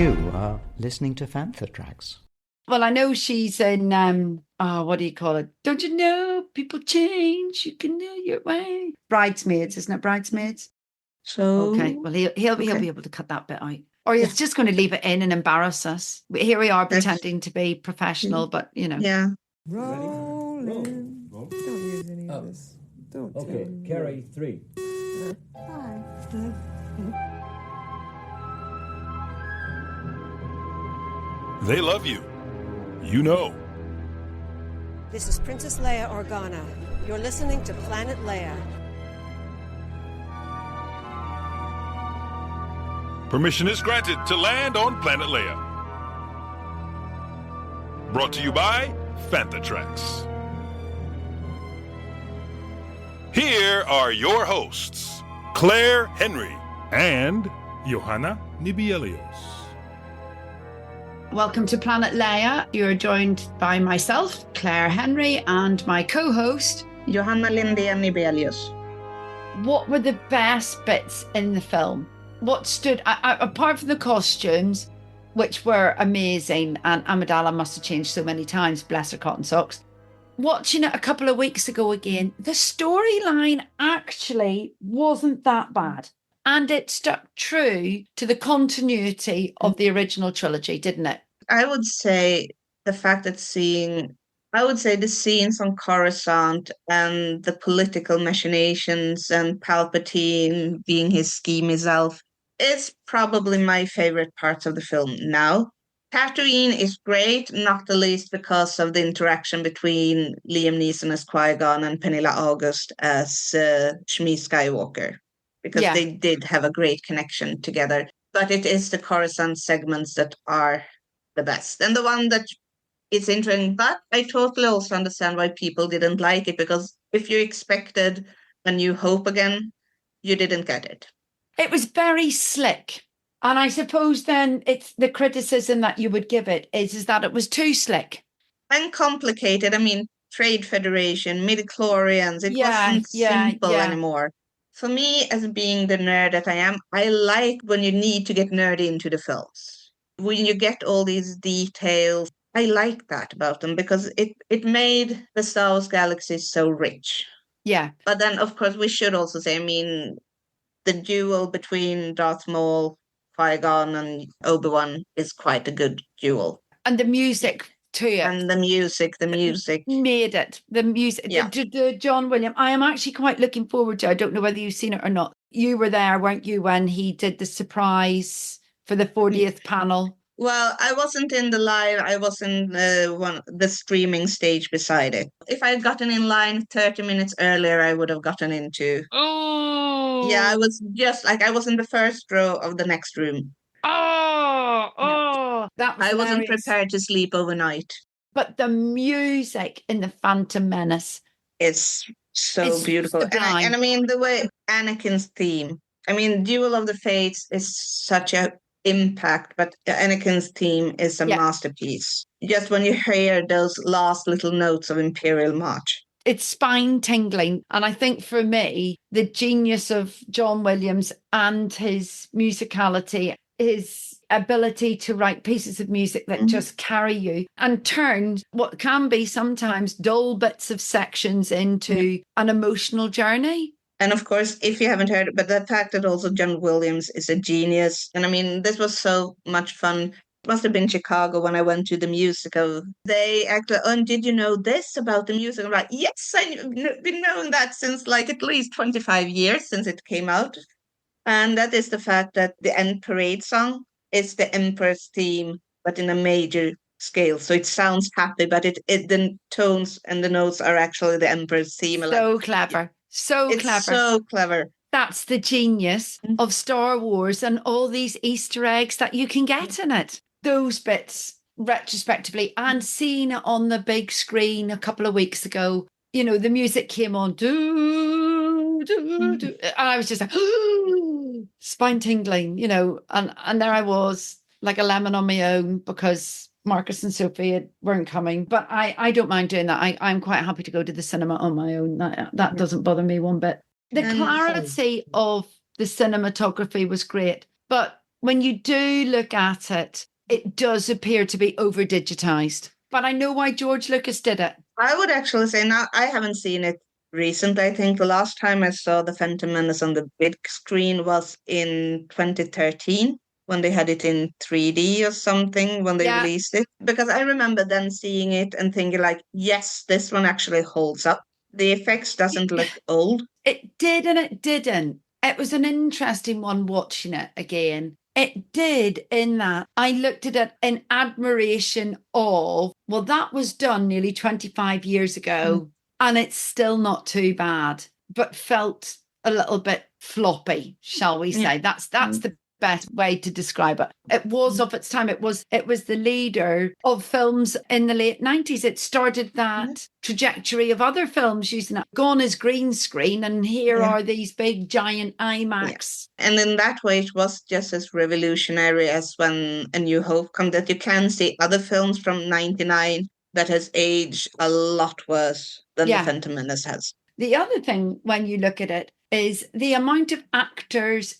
You are listening to Fantha Tracks. Well, I know she's in, what do you call it? Don't you know people change? You can know your way. Bridesmaids, isn't it? Bridesmaids. So Okay. Well, he'll be able to cut that bit out, or he's just going to leave it in and embarrass us. Here we are pretending to be professional, but you know. Yeah. Rolling. Don't use any of this. Don't. Okay, carry 3. Hi. They love you. You know. This is Princess Leia Organa. You're listening to Planet Leia. Permission is granted to land on Planet Leia. Brought to you by Fantha Tracks. Here are your hosts, Clair Henry and Johanna Nybelius. Welcome to Planet Leia. You're joined by myself, Clair Henry, and my co-host, Johanna, Lindén, Nybelius. What were the best bits in the film? What stood, apart from the costumes, which were amazing, and Amidala must have changed so many times, bless her cotton socks. Watching it a couple of weeks ago again, the storyline actually wasn't that bad. And it stuck true to the continuity of the original trilogy, didn't it? I would say the fact that the scenes on Coruscant and the political machinations and Palpatine being his schemey self is probably my favorite parts of the film now. Tatooine is great, not the least because of the interaction between Liam Neeson as Qui-Gon and Pernilla August as Shmi Skywalker, because they did have a great connection together. But it is the Coruscant segments that are the best. And the one that is interesting, but I totally also understand why people didn't like it, because if you expected A New Hope again, you didn't get it. It was very slick. And I suppose then it's the criticism that you would give it is that it was too slick. And complicated. I mean, Trade Federation, midichlorians, it wasn't simple anymore. For me, as being the nerd that I am, I like when you need to get nerdy into the films. When you get all these details, I like that about them because it made the Star Wars galaxy so rich. Yeah. But then, of course, we should also say, I mean, the duel between Darth Maul, Qui-Gon and Obi-Wan is quite a good duel. And the music to it. And the music. Made it. The music. Yeah. The John Williams. I am actually quite looking forward to it. I don't know whether you've seen it or not. You were there, weren't you, when he did the surprise for the 40th panel? Well, I wasn't in the live. I was in the streaming stage beside it. If I had gotten in line 30 minutes earlier, I would have gotten into. Oh. Yeah, I was I was in the first row of the next room. That was I wasn't hilarious. prepared to sleep overnight. But the music in the Phantom Menace is so beautiful. And I mean, the way Anakin's theme, I mean, Duel of the Fates is such a impact, but Anakin's theme is a masterpiece. Just when you hear those last little notes of Imperial March. It's spine tingling. And I think for me, the genius of John Williams and his musicality, his ability to write pieces of music that just carry you and turn what can be sometimes dull bits of sections into an emotional journey. And of course, if you haven't heard, but the fact that also John Williams is a genius. And I mean, this was so much fun. It must have been Chicago when I went to the musical. They actually, did you know this about the musical? I'm like, yes, I've been knowing that since at least 25 years since it came out. And that is the fact that the end parade song is the Emperor's theme, but in a major scale. So it sounds happy, but the tones and the notes are actually the Emperor's theme. So clever. It's so clever. That's the genius of Star Wars and all these Easter eggs that you can get in it. Those bits retrospectively and seeing it on the big screen a couple of weeks ago, you know, the music came on, do, and I was just like, spine tingling, you know, and there I was like a lemon on my own because Marcus and Sophie weren't coming. But I don't mind doing that. I'm quite happy to go to the cinema on my own. That doesn't bother me one bit. The clarity of the cinematography was great, but when you do look at it, it does appear to be over-digitized. But I know why George Lucas did it. I would actually say now I haven't seen it recently. I think the last time I saw the Phantom Menace on the big screen was in 2013 when they had it in 3D or something when they Yeah. released it. Because I remember then seeing it and thinking like, yes, this one actually holds up. The effects doesn't look old. It did and it didn't. It was an interesting one watching it again. It did in that I looked at it in admiration of, well, that was done nearly 25 years ago and it's still not too bad, but felt a little bit floppy, shall we say. That's the best way to describe it. It was of its time. It was the leader of films in the late 90s. It started that trajectory of other films using it. Gone is green screen, and here are these big giant IMAX. And in that way, it was just as revolutionary as when A New Hope come, that you can see other films from 99 that has aged a lot worse than The Phantom Menace has. The other thing, when you look at it, is the amount of actresses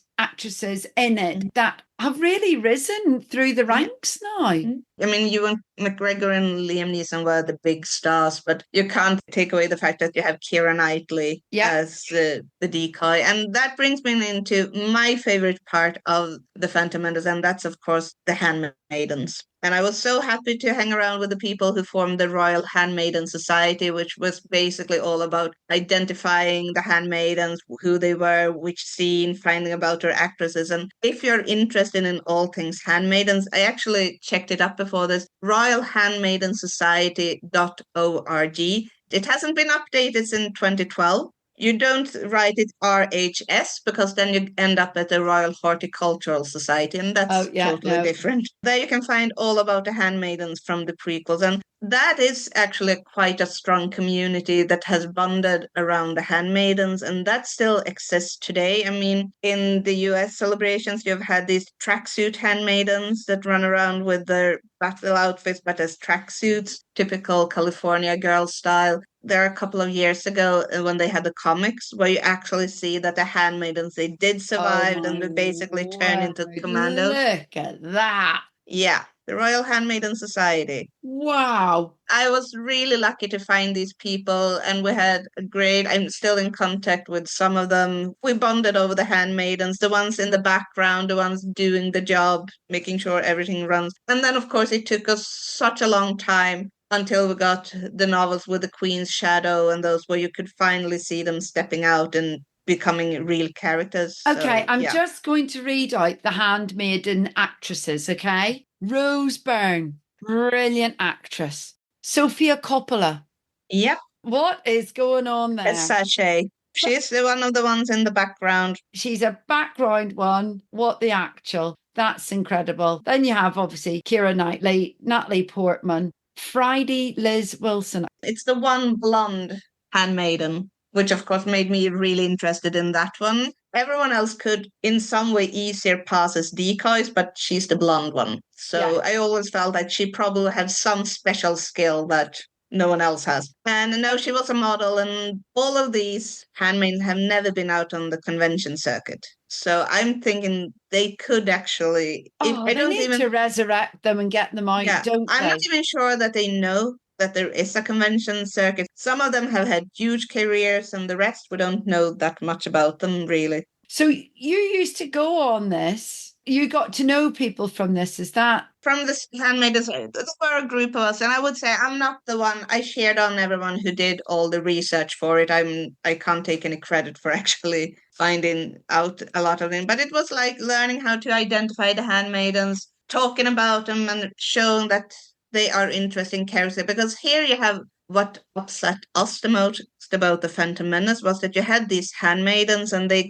in it that have really risen through the ranks now. I mean, Ewan McGregor and Liam Neeson were the big stars, but you can't take away the fact that you have Keira Knightley as the decoy. And that brings me into my favorite part of The Phantom Menace, and that's, of course, the handmaidens. And I was so happy to hang around with the people who formed the Royal Handmaiden Society, which was basically all about identifying the handmaidens, who they were, which scene, finding about their actresses. And if you're interested in all things handmaidens, I actually checked it up before this, royalhandmaidensociety.org. It hasn't been updated since 2012. You don't write it RHS because then you end up at the Royal Horticultural Society, and that's totally different. There you can find all about the handmaidens from the prequels, and that is actually quite a strong community that has bonded around the handmaidens, and that still exists today. I mean, in the US celebrations, you've had these tracksuit handmaidens that run around with their battle outfits, but as tracksuits, typical California girl style. There are a couple of years ago when they had the comics where you actually see that the handmaidens, they did survive and they basically turned into commandos. Look at that. Yeah, the Royal Handmaiden Society. Wow. I was really lucky to find these people, and we had a great, I'm still in contact with some of them. We bonded over the handmaidens, the ones in the background, the ones doing the job, making sure everything runs. And then, of course, it took us such a long time until we got the novels with the Queen's Shadow and those where you could finally see them stepping out and becoming real characters. Okay, I'm just going to read out the handmaiden actresses, okay? Rose Byrne, brilliant actress. Sophia Coppola. Yep. What is going on there? It's Sachet. She's one of the ones in the background. She's a background one. What the actual? That's incredible. Then you have, obviously, Keira Knightley, Natalie Portman, Friday Liz Wilson. It's the one blonde handmaiden, which of course made me really interested in that one. Everyone else could in some way easier pass as decoys, but she's the blonde one. So I always felt that she probably had some special skill that no one else has. And no, she was a model, and all of these handmaidens have never been out on the convention circuit. So I'm thinking they could actually... they need to resurrect them and get them out, don't they? I'm not even sure that they know that there is a convention circuit. Some of them have had huge careers, and the rest, we don't know that much about them, really. So you used to go on this. You got to know people from this, is that? From the handmaidens, there were a group of us, and I would say I'm not the one. I shared on everyone who did all the research for it. I can't take any credit for actually finding out a lot of them, but it was like learning how to identify the handmaidens, talking about them, and showing that they are interesting characters. Because here you have what upset us the most about the Phantom Menace was that you had these handmaidens and they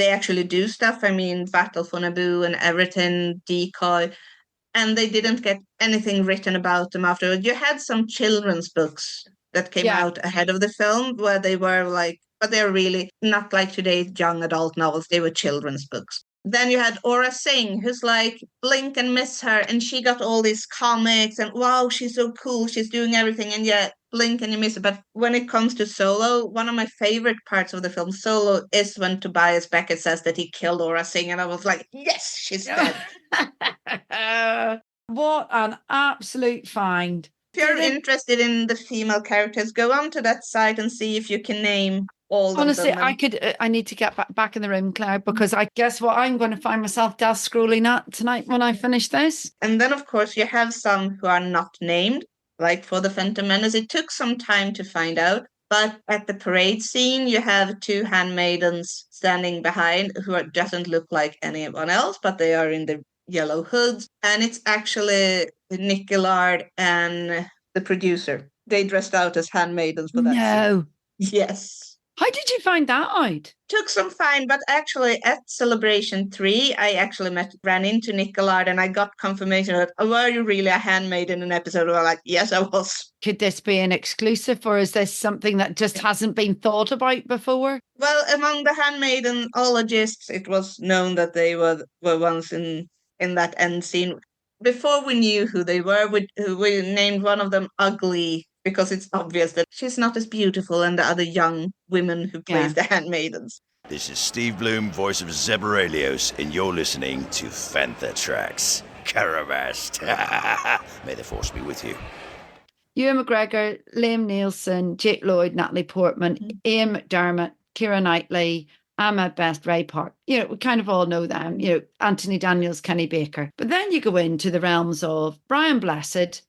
actually do stuff. I mean, Battle for Naboo and everything, decoy, and they didn't get anything written about them afterwards. You had some children's books that came out ahead of the film where they were like, but they're really not like today's young adult novels. They were children's books. Then you had Aura Singh, who's like, blink and miss her, and she got all these comics, and wow, she's so cool, she's doing everything, and yet blink and you miss it. But when it comes to Solo, one of my favorite parts of the film Solo is when Tobias Beckett says that he killed Aura Singh, and I was like, yes, she's dead. What an absolute find. If you're interested in the female characters, go onto that site and see if you can name all Honestly, of them. I need to get back in the room, Claire, because I guess what I'm going to find myself desk scrolling at tonight when I finish this. And then, of course, you have some who are not named, like for the Phantom Menace. It took some time to find out. But at the parade scene, you have two handmaidens standing behind who doesn't look like anyone else, but they are in the yellow hoods. And it's actually Nick Gillard and the producer. They dressed out as handmaidens for that scene. Yes. How did you find that out? Took some time, but actually at Celebration 3, I actually ran into Nick Gillard and I got confirmation that, were you really a handmaid in an episode? And I'm like, yes, I was. Could this be an exclusive, or is this something that just hasn't been thought about before? Well, among the handmaidenologists, it was known that they were once in that end scene. Before we knew who they were, we named one of them Ugly, because it's obvious that she's not as beautiful as the other young women who plays the handmaidens. This is Steve Bloom, voice of Zebralios, and you're listening to Panther Tracks. Caravast. May the force be with you. Ewan McGregor, Liam Neeson, Jake Lloyd, Natalie Portman, Ian McDermott, Keira Knightley, Ahmed Best, Ray Park. You know, we kind of all know them. You know, Anthony Daniels, Kenny Baker. But then you go into the realms of Brian Blessed.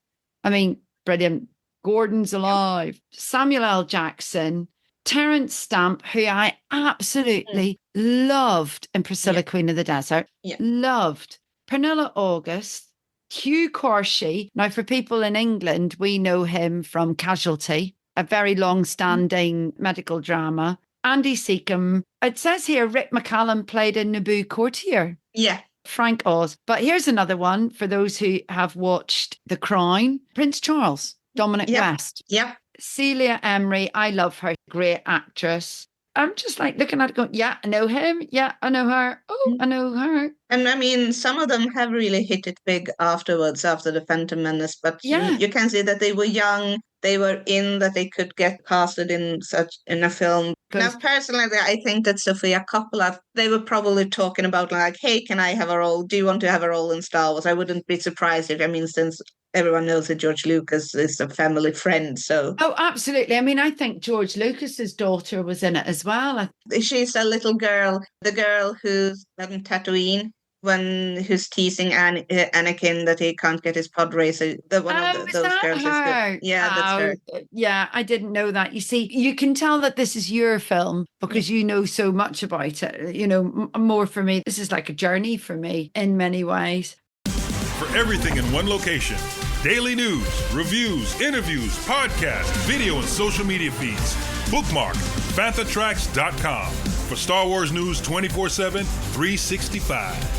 I mean, brilliant. Gordon's alive. Samuel L. Jackson, Terence Stamp, who I absolutely loved in Priscilla, Queen of the Desert. Loved. Pernilla August, Hugh Corshey. Now, for people in England, we know him from Casualty, a very long-standing medical drama. Andy Secombe. It says here Rick McCallum played in Naboo Courtier. Yeah. Frank Oz. But here's another one for those who have watched The Crown. Prince Charles. Dominic West. Yep. Celia Emery. I love her. Great actress. I'm just like looking at it going, yeah, I know him. Yeah, I know her. Oh, I know her. And I mean, some of them have really hit it big afterwards, after the Phantom Menace. But you can see that they were young. They were in that they could get casted in a film. Now, personally, I think that Sofia Coppola, they were probably talking about like, hey, can I have a role? Do you want to have a role in Star Wars? I wouldn't be surprised if, I mean, since everyone knows that George Lucas is a family friend, so. Oh, absolutely. I mean, I think George Lucas's daughter was in it as well. She's a little girl, the girl who's on Tatooine, who's teasing Anakin that he can't get his pod racer. One of those girls. Her? That's her. Yeah, I didn't know that. You see, you can tell that this is your film because you know so much about it. You know, more for me. This is like a journey for me in many ways. For everything in one location, daily news, reviews, interviews, podcasts, video and social media feeds, bookmark panthertracks.com for Star Wars news 24/7, 365.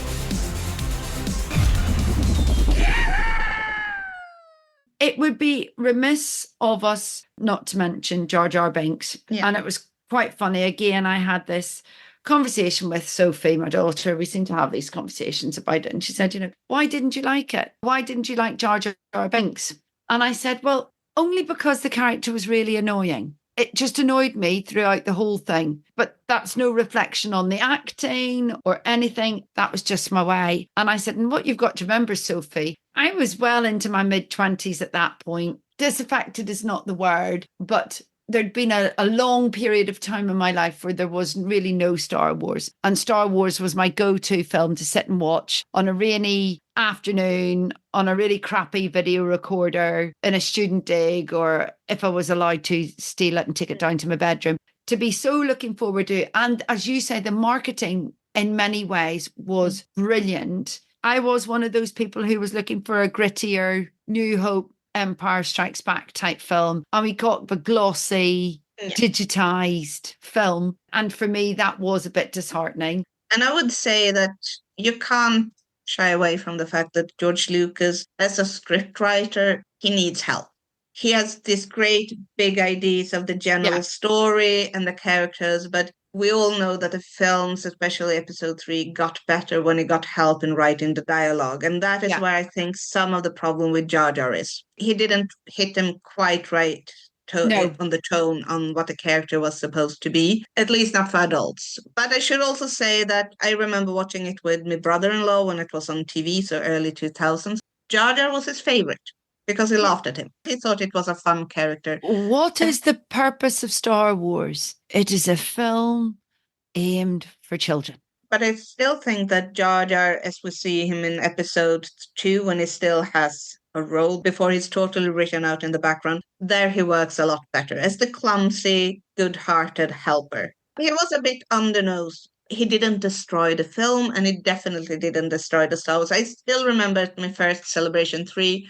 It would be remiss of us not to mention Jar Jar Binks. Yeah. And it was quite funny. Again, I had this conversation with Sophie, my daughter. We seem to have these conversations about it. And she said, you know, why didn't you like it? Why didn't you like Jar Jar Binks? And I said, well, only because the character was really annoying. It just annoyed me throughout the whole thing. But that's no reflection on the acting or anything. That was just my way. And I said, and what you've got to remember, Sophie, I was well into my mid-20s at that point. Disaffected is not the word, but there'd been a long period of time in my life where there was really no Star Wars. And Star Wars was my go-to film to sit and watch on a rainy afternoon, on a really crappy video recorder, in a student dig, or if I was allowed to steal it and take it down to my bedroom. To be so looking forward to it. And as you say, the marketing in many ways was brilliant. I was one of those people who was looking for a grittier, New Hope, Empire Strikes Back type film. And we got the glossy, digitized film. And for me, that was a bit disheartening. And I would say that you can't shy away from the fact that George Lucas, as a scriptwriter, he needs help. He has these great big ideas of the general story and the characters, but we all know that the films, especially episode 3, got better when he got help in writing the dialogue. And that is where I think some of the problem with Jar Jar is. He didn't hit him quite right No. on the tone on what the character was supposed to be, at least not for adults. But I should also say that I remember watching it with my brother-in-law when it was on TV, so early 2000s. Jar Jar was his favorite because he laughed at him. He thought it was a fun character. What is the purpose of Star Wars? It is a film aimed for children. But I still think that Jar Jar, as we see him in episode 2, when he still has a role before he's totally written out in the background, there he works a lot better as the clumsy, good-hearted helper. He was a bit on the nose. He didn't destroy the film, and he definitely didn't destroy the Star Wars. I still remember my first Celebration 3,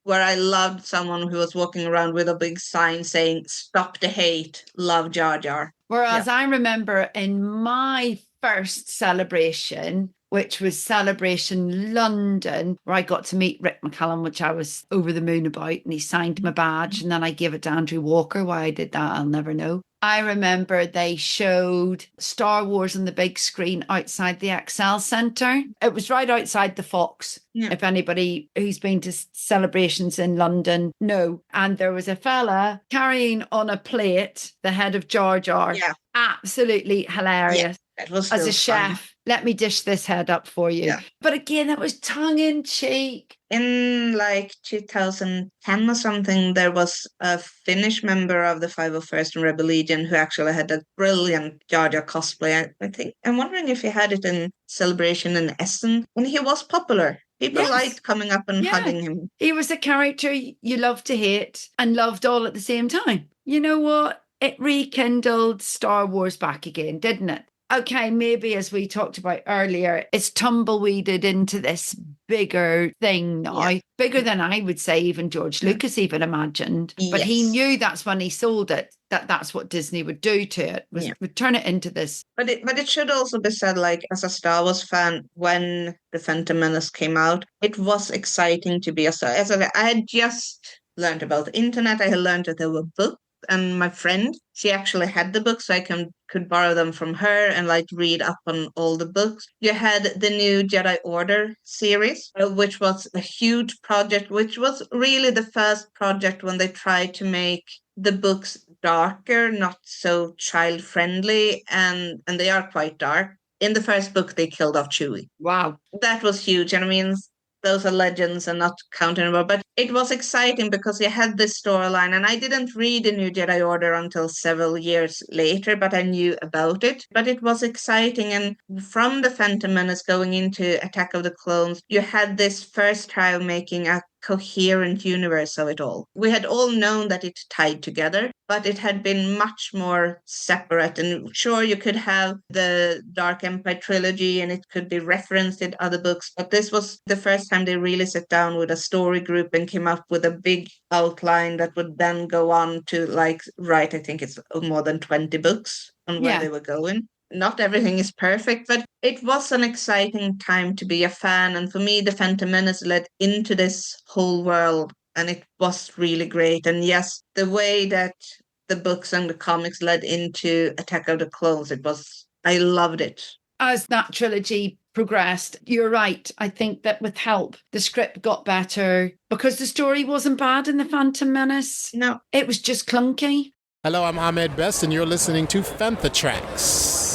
where I loved someone who was walking around with a big sign saying, "Stop the hate, love Jar Jar." Whereas I remember in my first celebration, which was Celebration London, where I got to meet Rick McCallum, which I was over the moon about, and he signed my badge, and then I gave it to Andrew Walker. Why I did that, I'll never know. I remember they showed Star Wars on the big screen outside the Excel Centre. It was right outside the Fox. Yeah. If anybody who's been to celebrations in London know. And there was a fella carrying on a plate the head of Jar Jar. Yeah. Absolutely hilarious. That was As a still fun. chef, let me dish this head up for you. Yeah. But again, that was tongue in cheek. In like 2010 or something, there was a Finnish member of the 501st and Rebel Legion who actually had a brilliant Jar Jar cosplay. I think I'm wondering if he had it in Celebration in Essen, and he was popular. People Yes. liked coming up and Yeah. hugging him. He was a character you loved to hate and loved all at the same time. You know what? It rekindled Star Wars back again, didn't it? Okay, maybe as we talked about earlier, it's tumbleweeded into this bigger thing now, Yeah. bigger than I would say even George Lucas even imagined. But he Yes. knew that's when he sold it, that's what Disney would do to it, would turn it into this. But it should also be said, like, as a Star Wars fan, when the Phantom Menace came out, it was exciting to be a Star. I had just learned about the internet. I had learned that there were books, and my friend, she actually had the books, so I could borrow them from her and like read up on all the books. You had the new Jedi Order series, which was a huge project, which was really the first project when they tried to make the books darker, not so child friendly, and they are quite dark. In the first book, they killed off Chewie. Wow. That was huge. And I mean, those are legends and not counting about. But it was exciting because you had this storyline. And I didn't read the new Jedi Order until several years later, but I knew about it. But it was exciting. And from the Phantom Menace going into Attack of the Clones, you had this first trial making a coherent universe of it all. We had all known that it tied together, but it had been much more separate. And sure, you could have the Dark Empire trilogy and it could be referenced in other books, but this was the first time they really sat down with a story group and came up with a big outline that would then go on to like write, I think it's more than 20 books on where they were going. Not everything is perfect, but it was an exciting time to be a fan. And for me, the Phantom Menace led into this whole world, and it was really great. And yes, the way that the books and the comics led into Attack of the Clones, I loved it. As that trilogy progressed, you're right. I think that with help, the script got better because the story wasn't bad in the Phantom Menace. No. It was just clunky. Hello, I'm Ahmed Best, and you're listening to Fantha Tracks.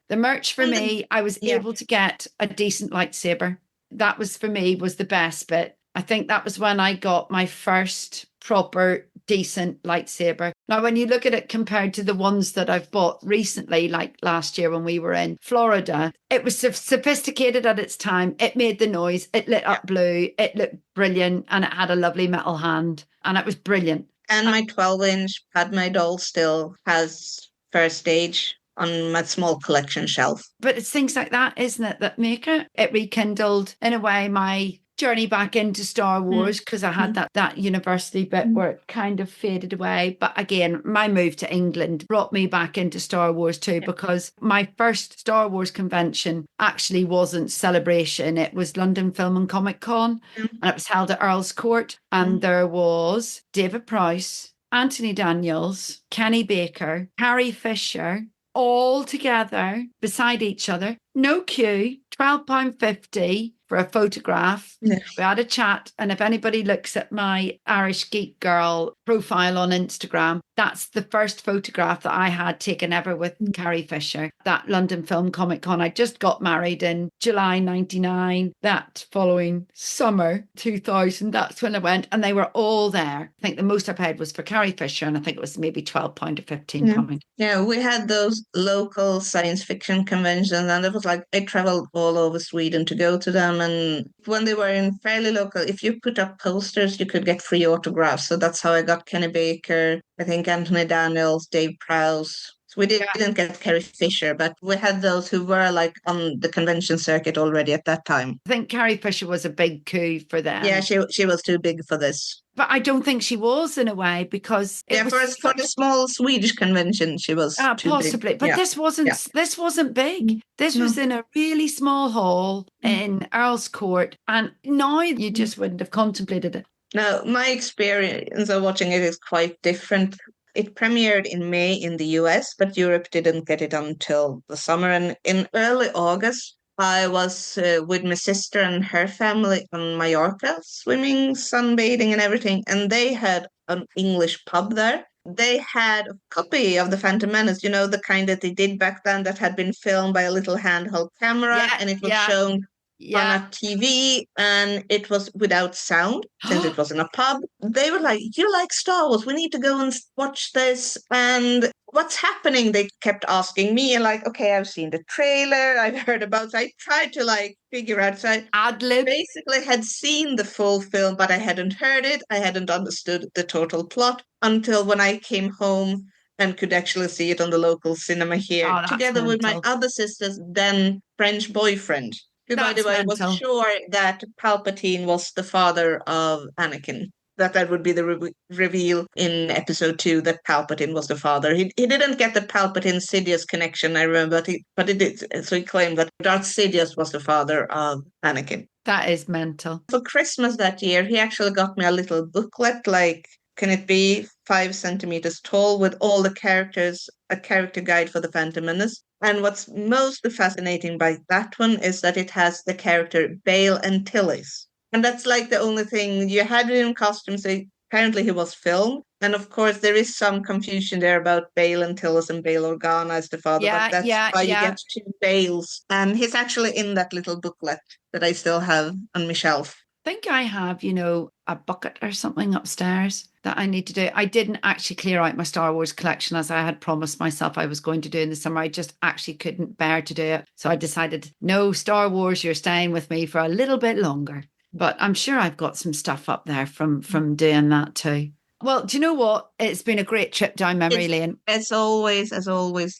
The merch for me, I was able to get a decent lightsaber. That was, for me, was the best bit. I think that was when I got my first proper, decent lightsaber. Now, when you look at it compared to the ones that I've bought recently, like last year when we were in Florida, it was sophisticated at its time. It made the noise. It lit up blue. It looked brilliant. And it had a lovely metal hand. And it was brilliant. And my 12-inch Padme doll still has first stage on my small collection shelf. But it's things like that, isn't it, that make it? It rekindled, in a way, my journey back into Star Wars, because I had that university bit where it kind of faded away. But again, my move to England brought me back into Star Wars too, because my first Star Wars convention actually wasn't Celebration. It was London Film and Comic Con, and it was held at Earl's Court. And there was David Prowse, Anthony Daniels, Kenny Baker, Carrie Fisher, all together beside each other. No queue, £12.50 for a photograph. Yeah. We had a chat, and if anybody looks at my Irish Geek Girl profile on Instagram, that's the first photograph that I had taken ever with Carrie Fisher. That London Film Comic Con. I just got married in July 99. That following summer 2000, that's when I went, and they were all there. I think the most I paid was for Carrie Fisher, and I think it was maybe £12 or £15. Yeah, we had those local science fiction conventions, and it was like I traveled all over Sweden to go to them. And when they were in fairly local, if you put up posters, you could get free autographs. So that's how I got Kenny Baker, I think Anthony Daniels, Dave Prowse. So we didn't get Carrie Fisher, but we had those who were like on the convention circuit already at that time. I think Carrie Fisher was a big coup for them. Yeah, she was too big for this. But I don't think she was, in a way, because for the small Swedish convention, she was too possibly. big. But this wasn't big. This was in a really small hall in Earl's Court, and now you just wouldn't have contemplated it. Now, my experience of watching it is quite different. It premiered in May in the US, but Europe didn't get it until the summer. And in early August, I was with my sister and her family on Mallorca, swimming, sunbathing and everything. And they had an English pub there. They had a copy of the Phantom Menace, the kind that they did back then, that had been filmed by a little handheld camera, and it was shown on a TV, and it was without sound since it was in a pub. They were like, "You like Star Wars? We need to go and watch this." And what's happening? They kept asking me, and like, okay, I've seen the trailer, I've heard about it. So I tried to figure out. So I ad-lib. Basically had seen the full film, but I hadn't heard it. I hadn't understood the total plot until when I came home and could actually see it on the local cinema here, together with my other sister's then French boyfriend. Who, by the way, was sure that Palpatine was the father of Anakin. That would be the reveal in episode 2, that Palpatine was the father. He didn't get the Palpatine-Sidious connection, I remember, but he did. So he claimed that Darth Sidious was the father of Anakin. That is mental. For Christmas that year, he actually got me a little booklet, can it be 5 centimeters tall, with all the characters, a character guide for the Phantom Menace. And what's most fascinating by that one is that it has the character Bail Antilles. And that's the only thing. You had him in costume, so apparently he was filmed. And of course, there is some confusion there about Bail Antilles and Bail Organa as the father. But that's why you get 2 Bales. And he's actually in that little booklet that I still have on my shelf. I think I have, a bucket or something upstairs that I need to do. I didn't actually clear out my Star Wars collection as I had promised myself I was going to do in the summer. I just actually couldn't bear to do it. So I decided, no, Star Wars, you're staying with me for a little bit longer. But I'm sure I've got some stuff up there from doing that too. Well, do you know what? It's been a great trip down memory lane. As always,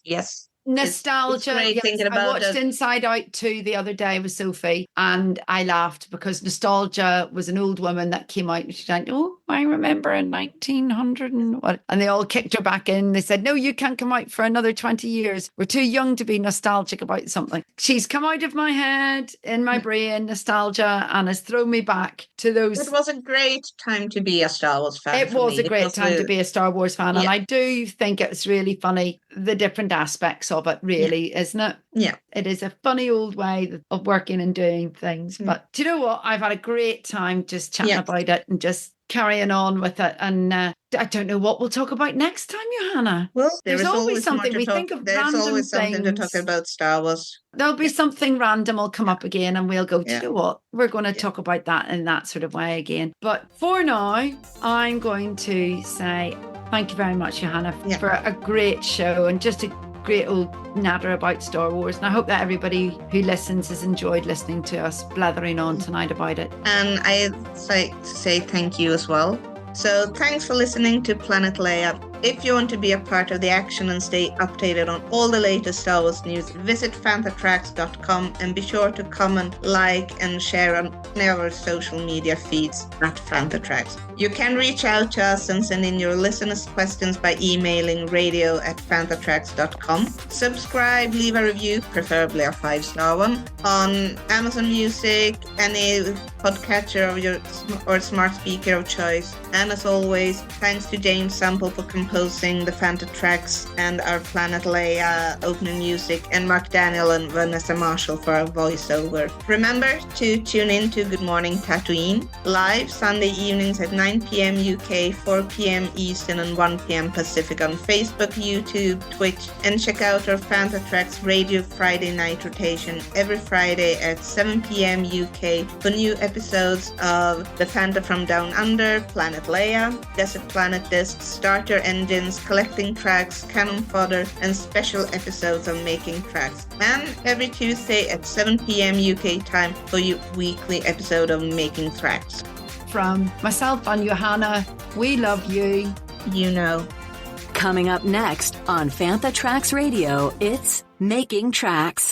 yes. Nostalgia. It's great I watched Inside Out 2 the other day with Sophie, and I laughed because Nostalgia was an old woman that came out and she's like, "Oh, I remember in 1900 and what?" And they all kicked her back in. They said, "No, you can't come out for another 20 years. We're too young to be nostalgic about something." She's come out of my head, in my brain, nostalgia, and has thrown me back to those. It was a great time to be a Star Wars fan. It was a great time to be a Star Wars fan, and I do think it's really funny, the different aspects of it, really, isn't it? Yeah. It is a funny old way of working and doing things. But do you know what? I've had a great time just chatting about it and just carrying on with it. And I don't know what we'll talk about next time, Johanna. Well, there's always something we think of. There's always something to talk about Star Wars. There'll be something random will come up again, and we'll go, do you know what? We're going to talk about that in that sort of way again. But for now, I'm going to say thank you very much, Johanna, for a great show and just a great old natter about Star Wars. And I hope that everybody who listens has enjoyed listening to us blathering on tonight about it. And I'd like to say thank you as well. So thanks for listening to Planet Leia. If you want to be a part of the action and stay updated on all the latest Star Wars news, visit phantomtracks.com and be sure to comment, like, and share on our social media feeds at Phantomtracks. You can reach out to us and send in your listeners' questions by emailing radio@phantomtracks.com. Subscribe, leave a review, preferably a 5-star one, on Amazon Music, any podcatcher of your or smart speaker of choice. And as always, thanks to James Sample for compiling composing the Phantom Tracks and our Planet Leia opening music, and Mark Daniel and Vanessa Marshall for our voiceover. Remember to tune in to Good Morning Tatooine, live Sunday evenings at 9 p.m. UK, 4 p.m. Eastern and 1 p.m. Pacific on Facebook, YouTube, Twitch, and check out our Phantom Tracks Radio Friday night rotation every Friday at 7 p.m. UK for new episodes of The Phantom from Down Under, Planet Leia, Desert Planet Discs, Starter Engines, Collecting Tracks, Cannon Fodder, and special episodes of Making Tracks. And every Tuesday at 7 p.m. UK time for your weekly episode of Making Tracks. From myself and Johanna, we love you. You know. Coming up next on Phantom Tracks Radio, it's Making Tracks.